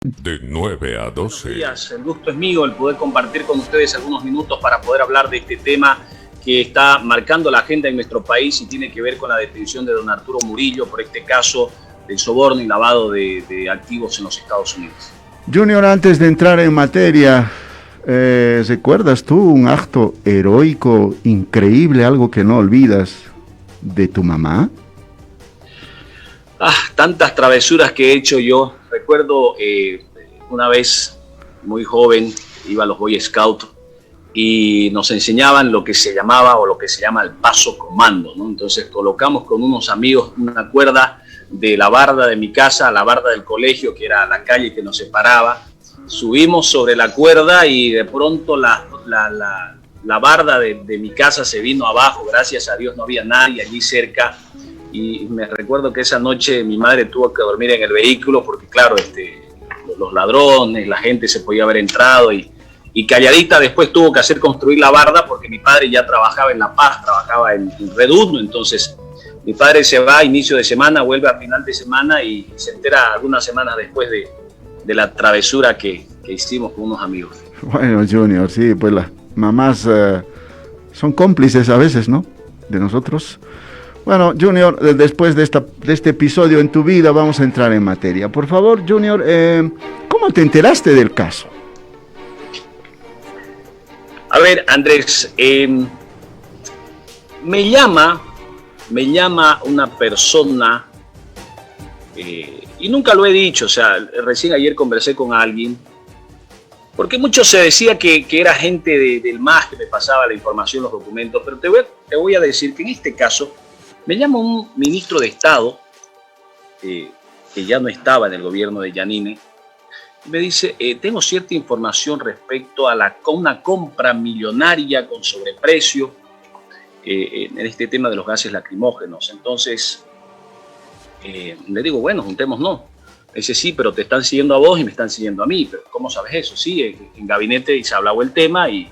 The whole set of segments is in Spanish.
De 9 a Buenos 12. días, el gusto es mío el poder compartir con ustedes algunos minutos para poder hablar de este tema que está marcando la agenda en nuestro país y tiene que ver con la detención de don Arturo Murillo por este caso del soborno y lavado de activos en los Estados Unidos. Junior, antes de entrar en materia, ¿recuerdas tú un acto heroico, increíble, algo que no olvidas de tu mamá? Tantas travesuras que he hecho yo. Recuerdo una vez, muy joven, iba a los Boy Scouts y nos enseñaban lo que se llamaba o lo que se llama el paso comando, ¿no? Entonces colocamos con unos amigos una cuerda de la barda de mi casa a la barda del colegio, que era la calle que nos separaba. Subimos sobre la cuerda y de pronto la barda de mi casa se vino abajo. Gracias a Dios no había nadie allí cerca. Y me recuerdo que esa noche mi madre tuvo que dormir en el vehículo porque, claro, los ladrones, la gente se podía haber entrado y calladita después tuvo que hacer construir la barda porque mi padre ya trabajaba en La Paz, trabajaba en Red 1. Entonces mi padre se va a inicio de semana, vuelve a final de semana y se entera algunas semanas después de la travesura que hicimos con unos amigos. Bueno, Junior, sí, pues las mamás son cómplices a veces, ¿no? De nosotros. Bueno, Junior, después de este episodio en tu vida vamos a entrar en materia. Por favor, Junior, ¿cómo te enteraste del caso? A ver, Andrés, me llama una persona, y nunca lo he dicho, o sea, recién ayer conversé con alguien, porque mucho se decía que era gente del MAS que me pasaba la información, los documentos, pero te voy a decir que en este caso me llama un ministro de Estado, que ya no estaba en el gobierno de Yanine, y me dice, tengo cierta información respecto a una compra millonaria con sobreprecio en este tema de los gases lacrimógenos. Entonces, le digo, bueno, juntémonos. Dice, sí, pero te están siguiendo a vos y me están siguiendo a mí. Pero ¿cómo sabes eso? Sí, en gabinete se ha hablado el tema y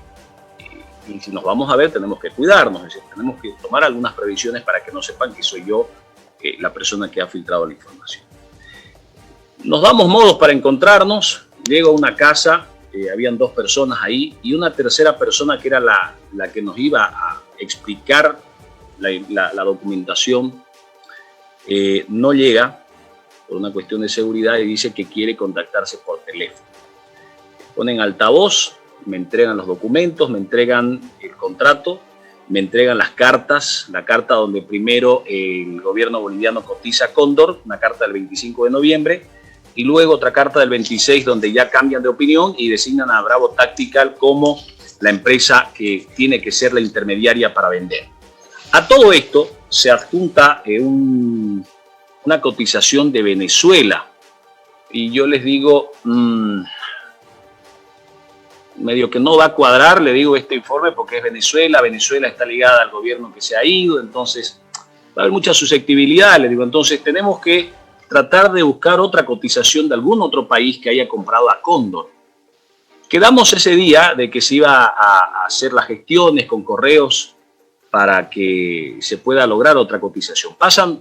si nos vamos a ver tenemos que cuidarnos, es decir, tenemos que tomar algunas previsiones para que no sepan que soy yo la persona que ha filtrado la información. Nos damos modos para encontrarnos, llego a una casa, habían dos personas ahí y una tercera persona que era la que nos iba a explicar la documentación, no llega por una cuestión de seguridad y dice que quiere contactarse por teléfono. Ponen altavoz, me entregan los documentos, me entregan el contrato, me entregan las cartas, la carta donde primero el gobierno boliviano cotiza Cóndor, una carta del 25 de noviembre, y luego otra carta del 26 donde ya cambian de opinión y designan a Bravo Tactical como la empresa que tiene que ser la intermediaria para vender. A todo esto se adjunta una cotización de Venezuela, y yo les digo, medio que no va a cuadrar, le digo, este informe porque es Venezuela está ligada al gobierno que se ha ido, entonces va a haber mucha susceptibilidad, le digo, entonces tenemos que tratar de buscar otra cotización de algún otro país que haya comprado a Cóndor. Quedamos ese día de que se iba a hacer las gestiones con correos para que se pueda lograr otra cotización. Pasan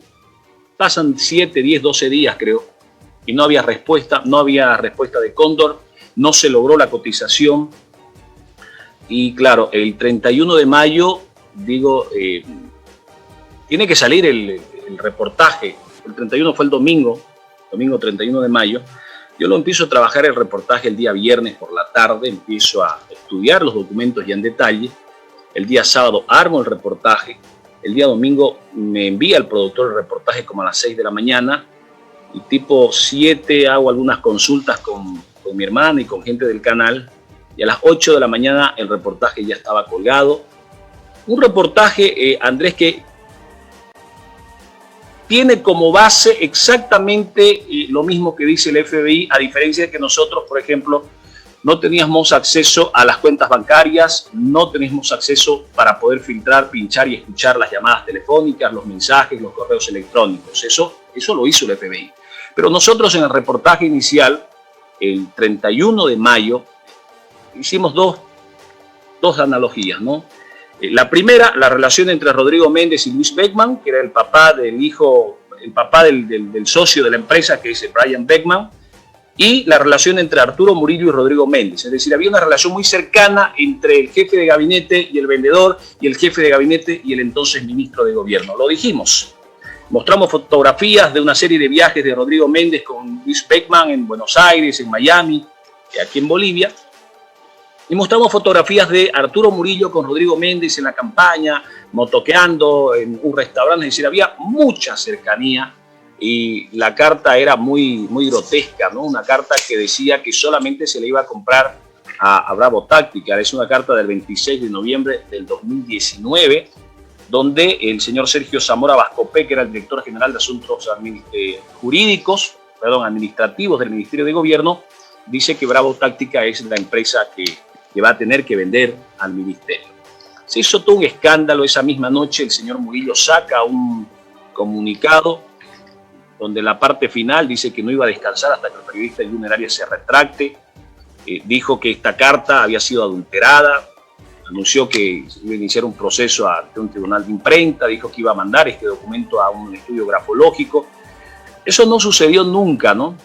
7, 10, 12 días creo, y no había respuesta de Cóndor. No se logró la cotización y claro, el 31 de mayo, digo, tiene que salir el reportaje. El 31 fue el domingo 31 de mayo. Yo lo empiezo a trabajar el reportaje el día viernes por la tarde, empiezo a estudiar los documentos ya en detalle. El día sábado armo el reportaje. El día domingo me envía el productor el reportaje como a las 6 de la mañana y tipo 7 hago algunas consultas con mi hermana y con gente del canal, y a las 8 de la mañana el reportaje ya estaba colgado. Un reportaje, Andrés, que tiene como base exactamente lo mismo que dice el FBI, a diferencia de que nosotros, por ejemplo, no teníamos acceso a las cuentas bancarias, no teníamos acceso para poder filtrar, pinchar y escuchar las llamadas telefónicas, los mensajes, los correos electrónicos. Eso lo hizo el FBI. Pero nosotros en el reportaje inicial, el 31 de mayo, hicimos dos analogías, ¿no? La primera, la relación entre Rodrigo Méndez y Luis Beckman, que era el papá del socio de la empresa, que es Brian Beckman, y la relación entre Arturo Murillo y Rodrigo Méndez. Es decir, había una relación muy cercana entre el jefe de gabinete y el vendedor, y el jefe de gabinete y el entonces ministro de gobierno. Lo dijimos. Mostramos fotografías de una serie de viajes de Rodrigo Méndez con Luis Beckman en Buenos Aires, en Miami, aquí en Bolivia. Y mostramos fotografías de Arturo Murillo con Rodrigo Méndez en la campaña, motoqueando en un restaurante. Es decir, había mucha cercanía. Y la carta era muy grotesca, ¿no? Una carta que decía que solamente se le iba a comprar a Bravo Tactical. Es una carta del 26 de noviembre del 2019, donde el señor Sergio Zamora Bascopé, que era el director general de Asuntos Administrativos del Ministerio de Gobierno, dice que Bravo Táctica es la empresa que va a tener que vender al ministerio. Se hizo todo un escándalo. Esa misma noche el señor Murillo saca un comunicado donde en la parte final dice que no iba a descansar hasta que el periodista Junior Arias se retracte. Dijo que esta carta había sido adulterada, anunció que iba a iniciar un proceso ante un tribunal de imprenta, dijo que iba a mandar este documento a un estudio grafológico. Eso no sucedió nunca, ¿no?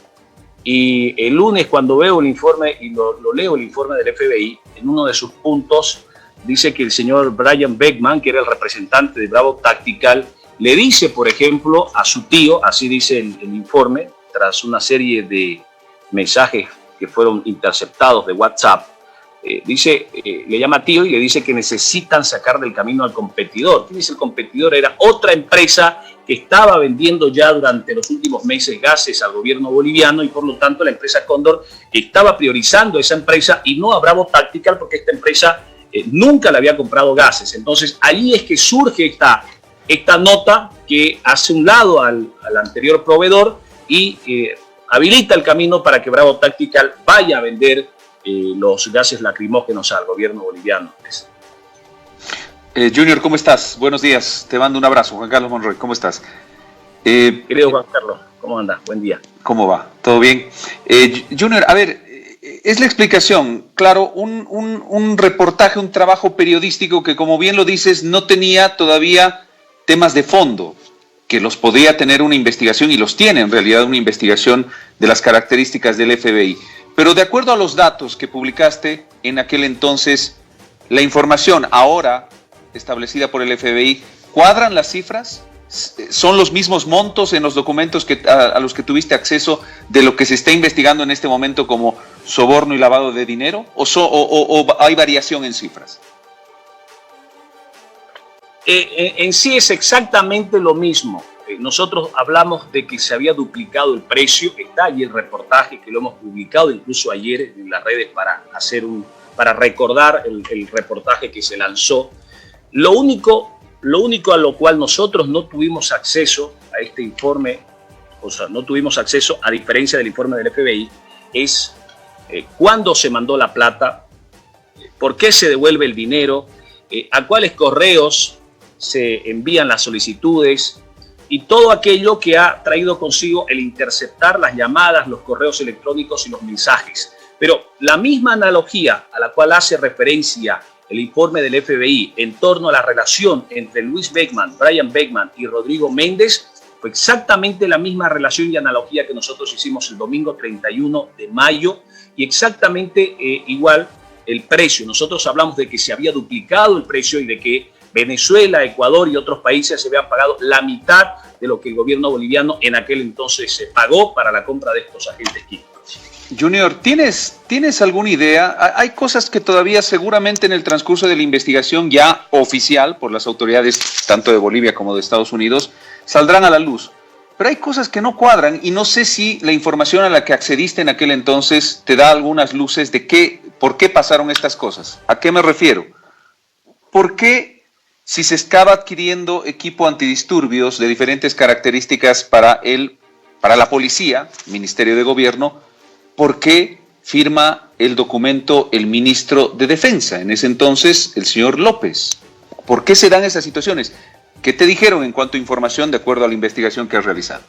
Y el lunes, cuando veo el informe y lo leo, el informe del FBI, en uno de sus puntos dice que el señor Brian Beckman, que era el representante de Bravo Tactical, le dice, por ejemplo, a su tío, así dice el informe, tras una serie de mensajes que fueron interceptados de WhatsApp, le llama tío y le dice que necesitan sacar del camino al competidor. ¿Quién es el competidor? Era otra empresa que estaba vendiendo ya durante los últimos meses gases al gobierno boliviano, y por lo tanto la empresa Cóndor estaba priorizando esa empresa y no a Bravo Tactical, porque esta empresa nunca le había comprado gases. Entonces ahí es que surge esta nota que hace un lado al anterior proveedor y habilita el camino para que Bravo Tactical vaya a vender los gases lacrimógenos al gobierno boliviano. Junior, ¿cómo estás? Buenos días, te mando un abrazo. Juan Carlos Monroy, ¿cómo estás? Querido Juan Carlos, ¿cómo andas? Buen día. ¿Cómo va? ¿Todo bien? Junior, a ver, es la explicación. Claro, un reportaje, un trabajo periodístico que, como bien lo dices, no tenía todavía temas de fondo, que los podría tener una investigación, y los tiene en realidad una investigación de las características del FBI. Pero de acuerdo a los datos que publicaste en aquel entonces, la información ahora establecida por el FBI, ¿cuadran las cifras? ¿Son los mismos montos en los documentos a los que tuviste acceso de lo que se está investigando en este momento como soborno y lavado de dinero? ¿O hay variación en cifras? En sí es exactamente lo mismo. Nosotros hablamos de que se había duplicado el precio. Está allí el reportaje que lo hemos publicado incluso ayer en las redes para recordar el reportaje que se lanzó. Lo único a lo cual nosotros no tuvimos acceso a este informe, o sea, no tuvimos acceso, a diferencia del informe del FBI, es cuándo se mandó la plata, por qué se devuelve el dinero, a cuáles correos se envían las solicitudes, y todo aquello que ha traído consigo el interceptar las llamadas, los correos electrónicos y los mensajes. Pero la misma analogía a la cual hace referencia el informe del FBI en torno a la relación entre Luis Beckman, Brian Beckman y Rodrigo Méndez, fue exactamente la misma relación y analogía que nosotros hicimos el domingo 31 de mayo, y exactamente igual el precio. Nosotros hablamos de que se había duplicado el precio y de que Venezuela, Ecuador y otros países se habían pagado la mitad de lo que el gobierno boliviano en aquel entonces se pagó para la compra de estos agentes químicos. Junior, ¿tienes alguna idea? Hay cosas que todavía seguramente en el transcurso de la investigación ya oficial por las autoridades tanto de Bolivia como de Estados Unidos saldrán a la luz, pero hay cosas que no cuadran, y no sé si la información a la que accediste en aquel entonces te da algunas luces de por qué pasaron estas cosas. ¿A qué me refiero? ¿Por qué, si se estaba adquiriendo equipo antidisturbios de diferentes características para la policía, Ministerio de Gobierno, por qué firma el documento el ministro de Defensa, en ese entonces el señor López? ¿Por qué se dan esas situaciones? ¿Qué te dijeron en cuanto a información de acuerdo a la investigación que has realizado?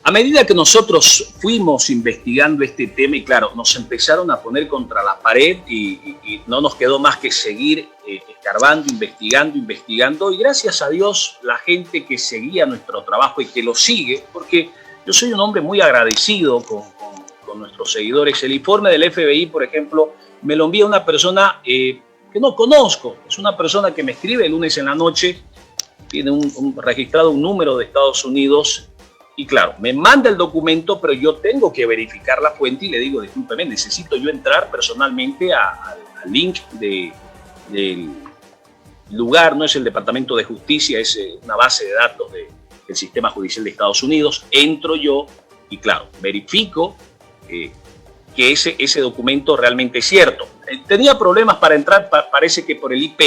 A medida que nosotros fuimos investigando este tema, y claro, nos empezaron a poner contra la pared y no nos quedó más que seguir escarbando, investigando, y gracias a Dios la gente que seguía nuestro trabajo y que lo sigue, porque yo soy un hombre muy agradecido con nuestros seguidores. El informe del FBI, por ejemplo, me lo envía una persona que no conozco. Es una persona que me escribe el lunes en la noche, tiene registrado un número de Estados Unidos y claro, me manda el documento, pero yo tengo que verificar la fuente y le digo, discúlpeme, necesito yo entrar personalmente al link del lugar, no es el Departamento de Justicia, es una base de datos del Sistema Judicial de Estados Unidos. Entro yo y claro, verifico que ese documento realmente es cierto. Tenía problemas para entrar, parece que por el IP,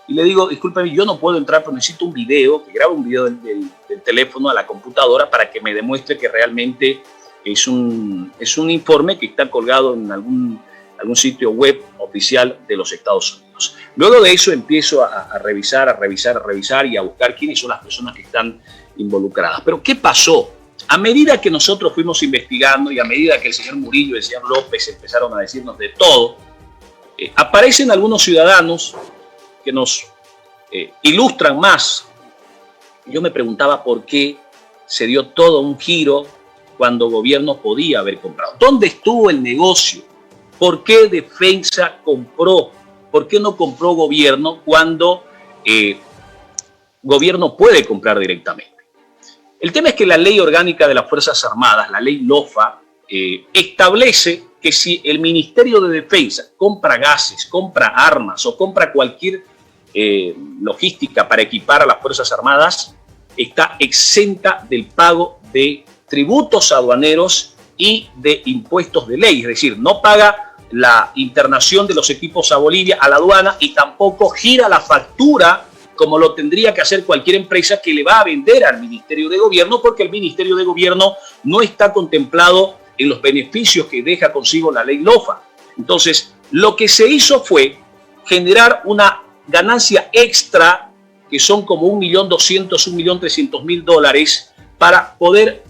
y le digo, discúlpeme, yo no puedo entrar, pero necesito un video, que grabe un video del teléfono a la computadora para que me demuestre que realmente es un informe que está colgado en algún sitio web oficial de los Estados Unidos. Luego de eso empiezo a revisar y a buscar quiénes son las personas que están involucradas. Pero ¿qué pasó? A medida que nosotros fuimos investigando y a medida que el señor Murillo y el señor López empezaron a decirnos de todo, aparecen algunos ciudadanos que nos ilustran más. Yo me preguntaba por qué se dio todo un giro cuando el gobierno podía haber comprado. ¿Dónde estuvo el negocio? ¿Por qué Defensa compró? ¿Por qué no compró gobierno cuando gobierno puede comprar directamente? El tema es que la ley orgánica de las Fuerzas Armadas, la ley LOFA, establece que si el Ministerio de Defensa compra gases, compra armas o compra cualquier logística para equipar a las Fuerzas Armadas, está exenta del pago de tributos aduaneros y de impuestos de ley. Es decir, no paga la internación de los equipos a Bolivia, a la aduana, y tampoco gira la factura como lo tendría que hacer cualquier empresa que le va a vender al Ministerio de Gobierno, porque el Ministerio de Gobierno no está contemplado en los beneficios que deja consigo la ley LOFA. Entonces, lo que se hizo fue generar una ganancia extra, que son como $1.200.000, $1.300.000, para poder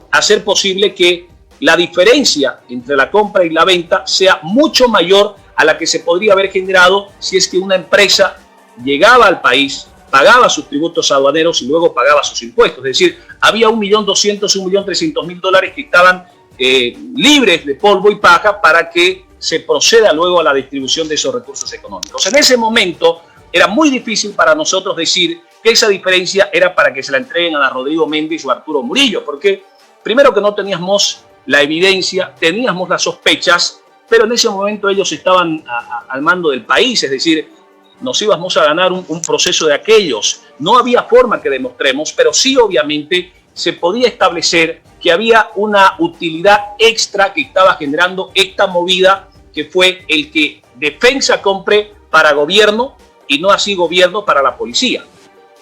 hacer posible que la diferencia entre la compra y la venta sea mucho mayor a la que se podría haber generado si es que una empresa llegaba al país, pagaba sus tributos aduaneros y luego pagaba sus impuestos. Es decir, había $1.200.000, $1.300.000 que estaban libres de polvo y paja para que se proceda luego a la distribución de esos recursos económicos. En ese momento era muy difícil para nosotros decir que esa diferencia era para que se la entreguen a Rodrigo Méndez o a Arturo Murillo, porque primero que no teníamos la evidencia, teníamos las sospechas, pero en ese momento ellos estaban al mando del país, es decir, nos íbamos a ganar un proceso de aquellos. No había forma que demostremos, pero sí obviamente se podía establecer que había una utilidad extra que estaba generando esta movida, que fue el que Defensa compre para gobierno y no así gobierno para la policía.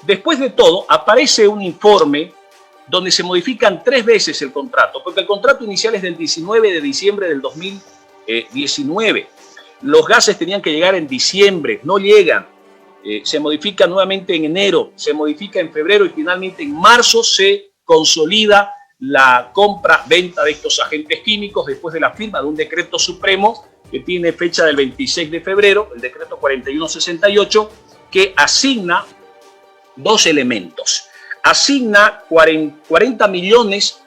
Después de todo, aparece un informe donde se modifican 3 veces el contrato, porque el contrato inicial es del 19 de diciembre del 2019. Los gases tenían que llegar en diciembre, no llegan. Se modifica nuevamente en enero, se modifica en febrero y finalmente en marzo se consolida la compra-venta de estos agentes químicos después de la firma de un decreto supremo que tiene fecha del 26 de febrero, el decreto 4168, que asigna 2 elementos. Asigna 40 millones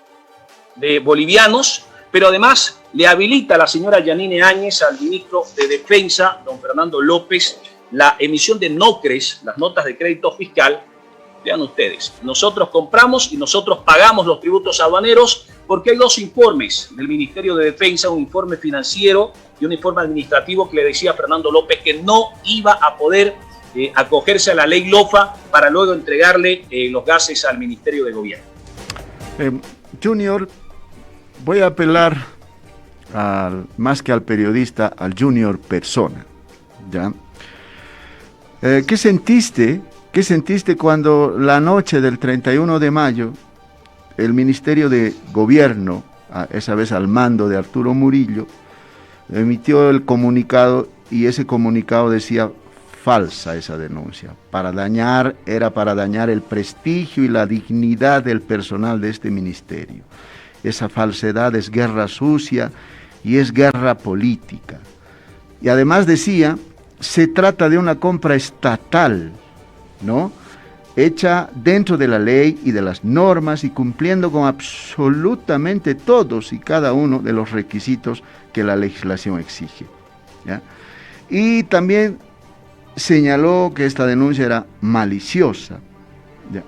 de bolivianos, pero además le habilita a la señora Yanine Áñez, al ministro de Defensa, don Fernando López, la emisión de NOCRES, las notas de crédito fiscal. Vean ustedes, nosotros compramos y nosotros pagamos los tributos aduaneros porque hay 2 informes del Ministerio de Defensa, un informe financiero y un informe administrativo que le decía a Fernando López que no iba a poder acogerse a la ley LOFA para luego entregarle los gases al Ministerio de Gobierno. Junior, voy a apelar más que al periodista, al Junior persona, ¿ya? ¿Qué sentiste cuando la noche del 31 de mayo el Ministerio de Gobierno, esa vez al mando de Arturo Murillo, emitió el comunicado y ese comunicado decía falsa esa denuncia? Era para dañar el prestigio y la dignidad del personal de este ministerio. Esa falsedad es guerra sucia y es guerra política. Y además decía, se trata de una compra estatal, ¿no? hecha dentro de la ley y de las normas y cumpliendo con absolutamente todos y cada uno de los requisitos que la legislación exige, ¿ya? Y también señaló que esta denuncia era maliciosa, ¿ya?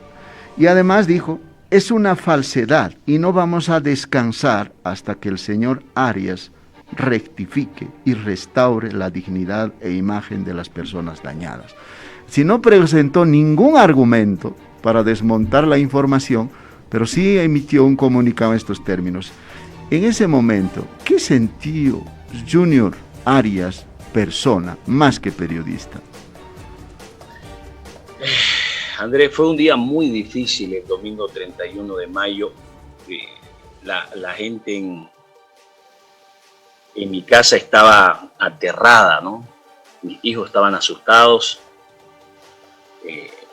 Y además dijo, es una falsedad y no vamos a descansar hasta que el señor Arias rectifique y restaure la dignidad e imagen de las personas dañadas. Si no presentó ningún argumento para desmontar la información, pero sí emitió un comunicado en estos términos. En ese momento, ¿qué sintió Junior Arias, persona, más que periodista? Andrés, fue un día muy difícil el domingo 31 de mayo. La gente en mi casa estaba aterrada, ¿no? Mis hijos estaban asustados.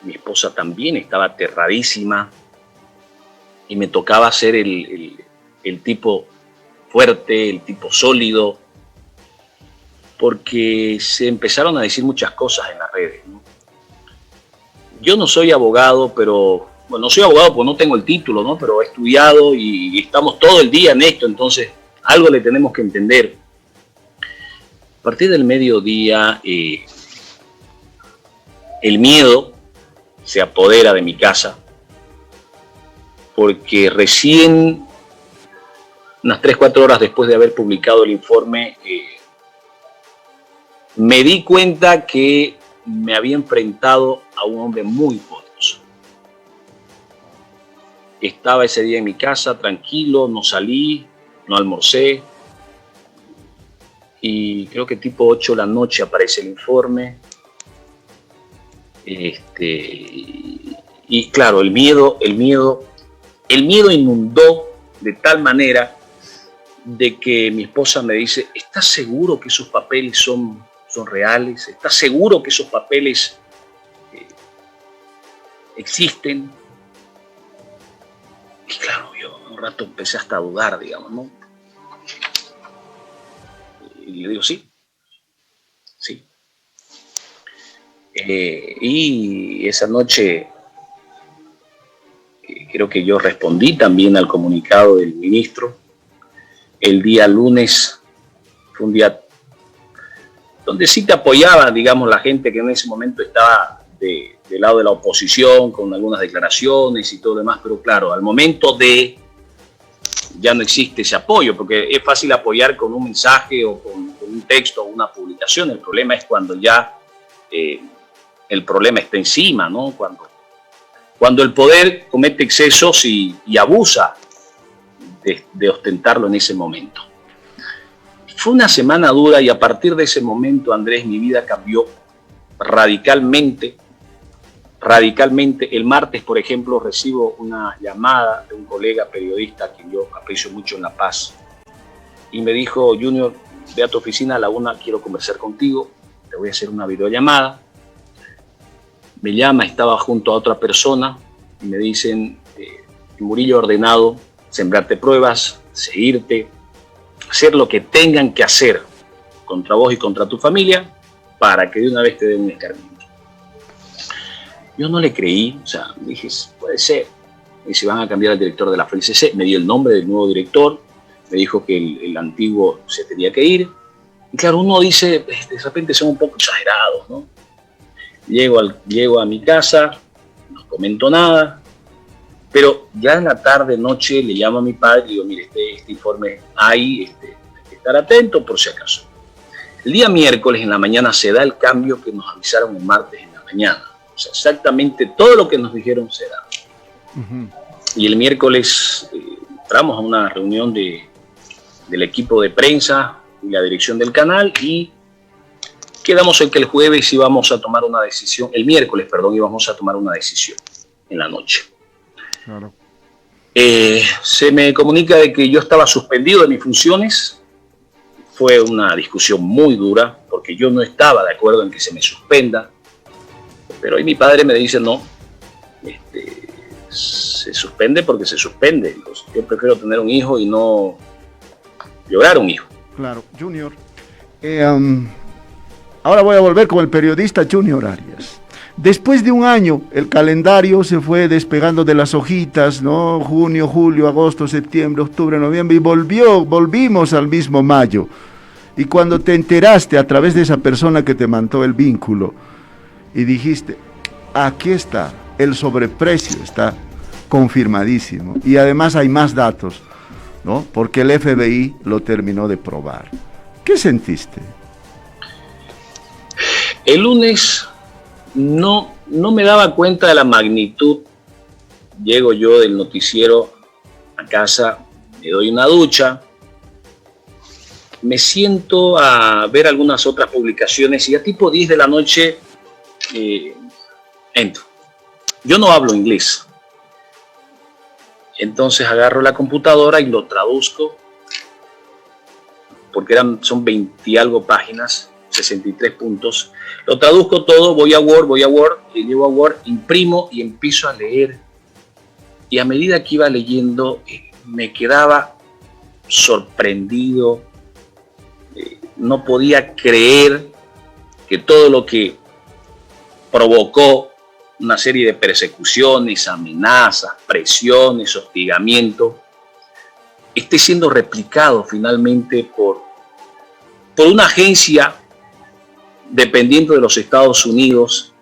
Mi esposa también estaba aterradísima y me tocaba ser el tipo fuerte, el tipo sólido, porque se empezaron a decir muchas cosas en las redes, ¿no? Yo no soy abogado, pero, bueno, no soy abogado porque no tengo el título, ¿no? Pero he estudiado y estamos todo el día en esto, entonces algo le tenemos que entender. A partir del mediodía, el miedo se apodera de mi casa, porque recién, unas 3-4 horas después de haber publicado el informe, me di cuenta que me había enfrentado a un hombre muy poderoso. Estaba ese día en mi casa, tranquilo, no salí, no almorcé, y creo que tipo 8 de la noche aparece el informe. Y claro, el miedo inundó de tal manera de que mi esposa me dice, ¿estás seguro que esos papeles son reales? ¿Estás seguro que esos papeles existen? Y claro, yo un rato empecé hasta a dudar, digamos, ¿no? Y le digo, sí. Y esa noche creo que yo respondí también al comunicado del ministro. El día lunes fue un día donde sí te apoyaba, digamos, la gente que en ese momento estaba del lado de la oposición, con algunas declaraciones y todo lo demás, pero claro, al momento de ya no existe ese apoyo, porque es fácil apoyar con un mensaje o con un texto o una publicación. El problema es cuando ya el problema está encima, ¿no? Cuando el poder comete excesos y abusa de ostentarlo en ese momento. Fue una semana dura y a partir de ese momento, Andrés, mi vida cambió radicalmente. El martes, por ejemplo, recibo una llamada de un colega periodista que yo aprecio mucho en La Paz y me dijo, Junior, ve a tu oficina a la 1, quiero conversar contigo, te voy a hacer una videollamada. Me llama, estaba junto a otra persona y me dicen, Murillo ha ordenado sembrarte pruebas, seguirte, hacer lo que tengan que hacer contra vos y contra tu familia para que de una vez te den un escarmiento. Yo no le creí, o sea, dije, puede ser. Y se van a cambiar al director de la FLCC, me dio el nombre del nuevo director, me dijo que el antiguo se tenía que ir. Y claro, uno dice, de repente son un poco exagerados, ¿no? Llego a mi casa, no comento nada, pero ya en la tarde, noche, le llamo a mi padre y digo, mire, este informe hay que estar atento por si acaso. El día miércoles en la mañana se da el cambio que nos avisaron el martes en la mañana. O sea, exactamente todo lo que nos dijeron se da. Uh-huh. Y el miércoles entramos a una reunión del equipo de prensa y la dirección del canal y quedamos en que el jueves íbamos a tomar una decisión, el miércoles, perdón, íbamos a tomar una decisión en la noche. Claro. Se me comunica de que yo estaba suspendido de mis funciones. Fue una discusión muy dura porque yo no estaba de acuerdo en que se me suspenda. Pero hoy mi padre me dice, no, se suspende porque se suspende. Entonces, yo prefiero tener un hijo y no llorar un hijo. Claro, Junior. Ahora voy a volver con el periodista Junior Arias. Después de un año, el calendario se fue despegando de las hojitas, ¿no? Junio, julio, agosto, septiembre, octubre, noviembre, y volvimos al mismo mayo. Y cuando te enteraste a través de esa persona que te mandó el vínculo, y dijiste, aquí está, el sobreprecio está confirmadísimo, y además hay más datos, ¿no? Porque el FBI lo terminó de probar. ¿Qué sentiste? El lunes no me daba cuenta de la magnitud. Llego yo del noticiero a casa, me doy una ducha, me siento a ver algunas otras publicaciones y a tipo 10 de la noche entro. Yo no hablo inglés. Entonces agarro la computadora y lo traduzco, porque son 20 y algo páginas, 63 puntos. Lo traduzco todo, voy a Word, llevo a Word, imprimo y empiezo a leer. Y a medida que iba leyendo, me quedaba sorprendido. No podía creer que todo lo que provocó una serie de persecuciones, amenazas, presiones, hostigamiento, esté siendo replicado finalmente por una agencia dependiente de los Estados Unidos,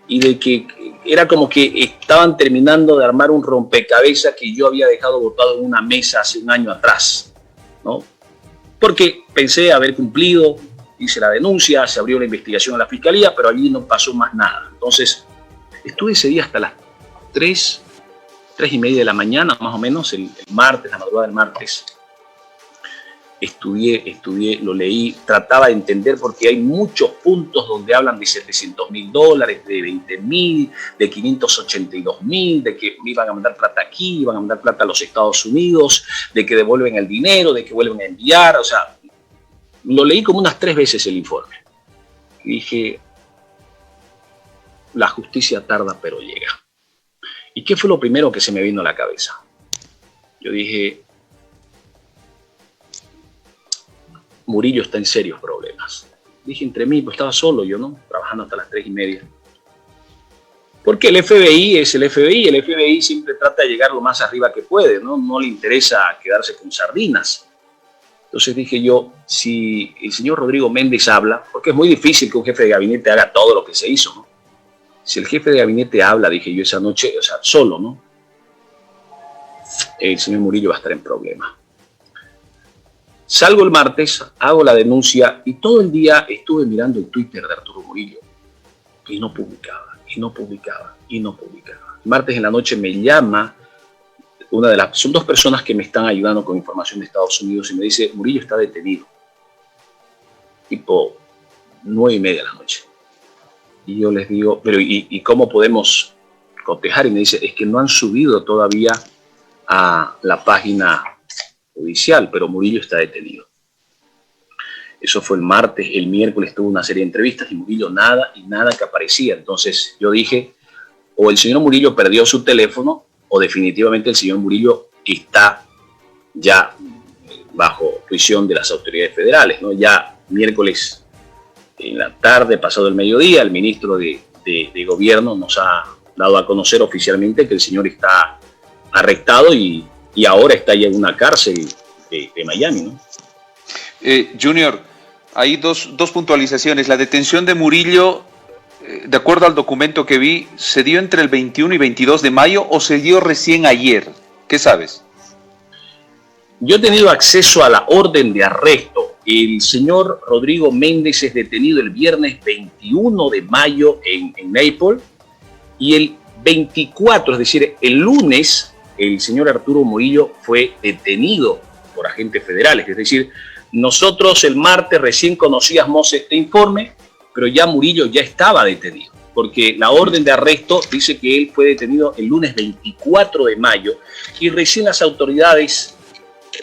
y de que era como que estaban terminando de armar un rompecabezas que yo había dejado botado en una mesa hace un año atrás, ¿no? Porque pensé haber cumplido, hice la denuncia, se abrió la investigación a la fiscalía, pero allí no pasó más nada. Entonces, estuve ese día hasta las 3:30 de la mañana, más o menos, el martes, la madrugada del martes. Estudié, lo leí, trataba de entender, porque hay muchos puntos donde hablan de $700.000, de 20.000, de 582.000, de que iban a mandar plata aquí, iban a mandar plata a los Estados Unidos, de que devuelven el dinero, de que vuelven a enviar. O sea, lo leí como unas 3 veces el informe. Y dije, la justicia tarda pero llega. ¿Y qué fue lo primero que se me vino a la cabeza? Yo dije, Murillo está en serios problemas. Dije entre mí, pues estaba solo yo, ¿no? Trabajando hasta las 3:30. Porque el FBI es el FBI siempre trata de llegar lo más arriba que puede, ¿no? No le interesa quedarse con sardinas. Entonces dije yo, si el señor Rodrigo Méndez habla, porque es muy difícil que un jefe de gabinete haga todo lo que se hizo, ¿no? Si el jefe de gabinete habla, dije yo esa noche, o sea, solo, ¿no? El señor Murillo va a estar en problemas. Salgo el martes, hago la denuncia y todo el día estuve mirando el Twitter de Arturo Murillo y no publicaba. El martes en la noche me llama son 2 personas que me están ayudando con información de Estados Unidos y me dice, Murillo está detenido. Tipo 9:30 de la noche. Y yo les digo, pero ¿y cómo podemos cotejar? Y me dice, es que no han subido todavía a la página judicial, pero Murillo está detenido. Eso fue el martes. El miércoles tuvo una serie de entrevistas y Murillo nada que aparecía. Entonces yo dije, o el señor Murillo perdió su teléfono o definitivamente el señor Murillo está ya bajo prisión de las autoridades federales, ¿no? Ya miércoles en la tarde, pasado el mediodía, el ministro de Gobierno nos ha dado a conocer oficialmente que el señor está arrestado y ahora está ya en una cárcel de Miami, ¿no? Junior, hay dos puntualizaciones. La detención de Murillo, de acuerdo al documento que vi, ¿se dio entre el 21 y 22 de mayo o se dio recién ayer? ¿Qué sabes? Yo he tenido acceso a la orden de arresto. El señor Rodrigo Méndez es detenido el viernes 21 de mayo en Naples y el 24, es decir, el lunes, el señor Arturo Murillo fue detenido por agentes federales. Es decir, nosotros el martes recién conocíamos este informe, pero ya Murillo ya estaba detenido, porque la orden de arresto dice que él fue detenido el lunes 24 de mayo y recién las autoridades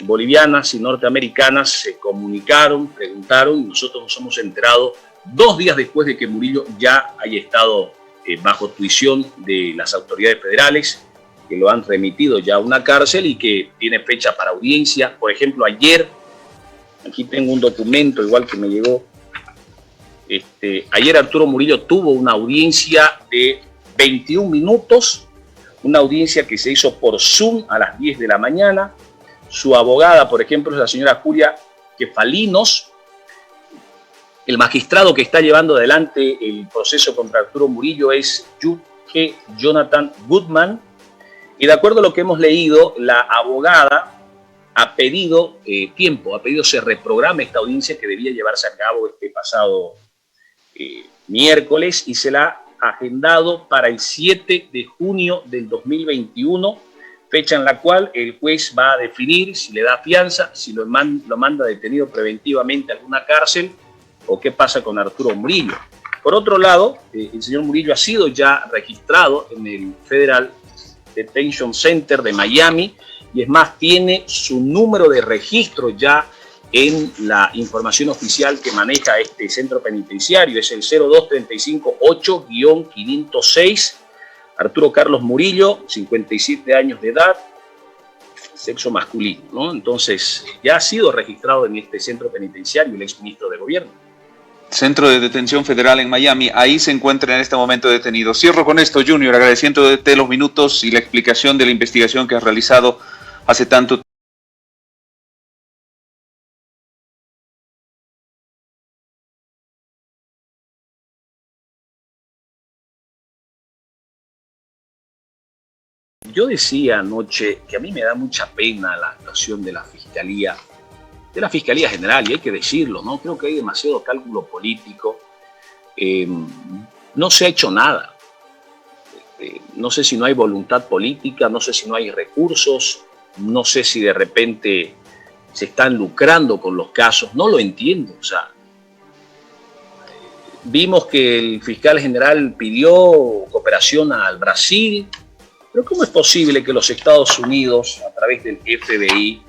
bolivianas y norteamericanas se comunicaron, preguntaron y nosotros nos hemos enterado 2 días después de que Murillo ya haya estado bajo tuición de las autoridades federales, que lo han remitido ya a una cárcel y que tiene fecha para audiencia. Por ejemplo, ayer, aquí tengo un documento igual que me llegó Ayer Arturo Murillo tuvo una audiencia de 21 minutos, una audiencia que se hizo por Zoom a las 10 de la mañana. Su abogada, por ejemplo, es la señora Julia Kefalinos. El magistrado que está llevando adelante el proceso contra Arturo Murillo es G. Jonathan Goodman. Y de acuerdo a lo que hemos leído, la abogada ha pedido tiempo, ha pedido se reprograme esta audiencia que debía llevarse a cabo este pasado miércoles, y se la ha agendado para el 7 de junio del 2021, fecha en la cual el juez va a definir si le da fianza, si lo manda detenido preventivamente a alguna cárcel o qué pasa con Arturo Murillo. Por otro lado, el señor Murillo ha sido ya registrado en el Federal Detention Center de Miami, y es más, tiene su número de registro ya en la información oficial que maneja este centro penitenciario. Es el 02358-506. Arturo Carlos Murillo, 57 años de edad, sexo masculino, ¿no? Entonces, ya ha sido registrado en este centro penitenciario el exministro de Gobierno. Centro de Detención Federal en Miami, ahí se encuentra en este momento detenido. Cierro con esto, Junior, agradeciéndote los minutos y la explicación de la investigación que has realizado hace tanto tiempo. Yo decía anoche que a mí me da mucha pena la actuación de la Fiscalía General, y hay que decirlo, ¿no? Creo que hay demasiado cálculo político. No se ha hecho nada. No sé si no hay voluntad política, no sé si no hay recursos, no sé si de repente se están lucrando con los casos, no lo entiendo. O sea, vimos que el fiscal general pidió cooperación al Brasil, pero ¿cómo es posible que los Estados Unidos, a través del FBI,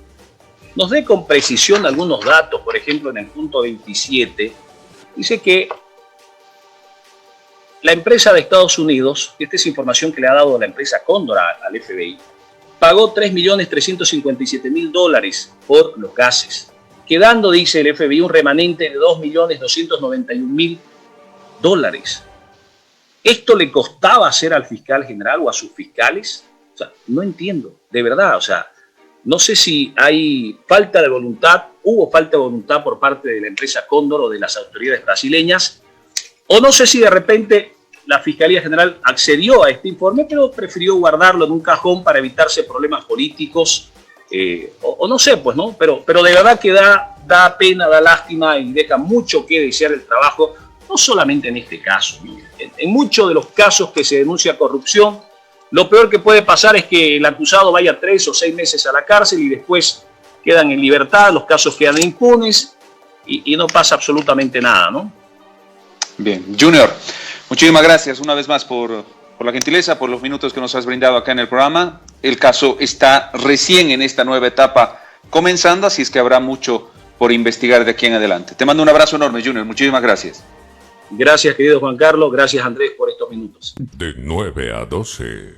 nos dé con precisión algunos datos? Por ejemplo, en el punto 27, dice que la empresa de Estados Unidos, esta es información que le ha dado la empresa Cóndor al FBI, pagó $3.357.000 por los gases, quedando, dice el FBI, un remanente de $2.291.000. ¿Esto le costaba hacer al fiscal general o a sus fiscales? O sea, no entiendo, de verdad. O sea, no sé si hay falta de voluntad, hubo falta de voluntad por parte de la empresa Cóndor o de las autoridades brasileñas, o no sé si de repente la Fiscalía General accedió a este informe, pero prefirió guardarlo en un cajón para evitarse problemas políticos, o no sé, pues, ¿no? Pero de verdad que da pena, da lástima y deja mucho que desear el trabajo, no solamente en este caso. En muchos de los casos que se denuncia corrupción, lo peor que puede pasar es que el acusado vaya 3 o 6 meses a la cárcel y después quedan en libertad, los casos quedan impunes y no pasa absolutamente nada, ¿no? Bien, Junior, muchísimas gracias una vez más por la gentileza, por los minutos que nos has brindado acá en el programa. El caso está recién en esta nueva etapa comenzando, así es que habrá mucho por investigar de aquí en adelante. Te mando un abrazo enorme, Junior, muchísimas gracias. Gracias, querido Juan Carlos, gracias Andrés por estos minutos. De 9 a 12.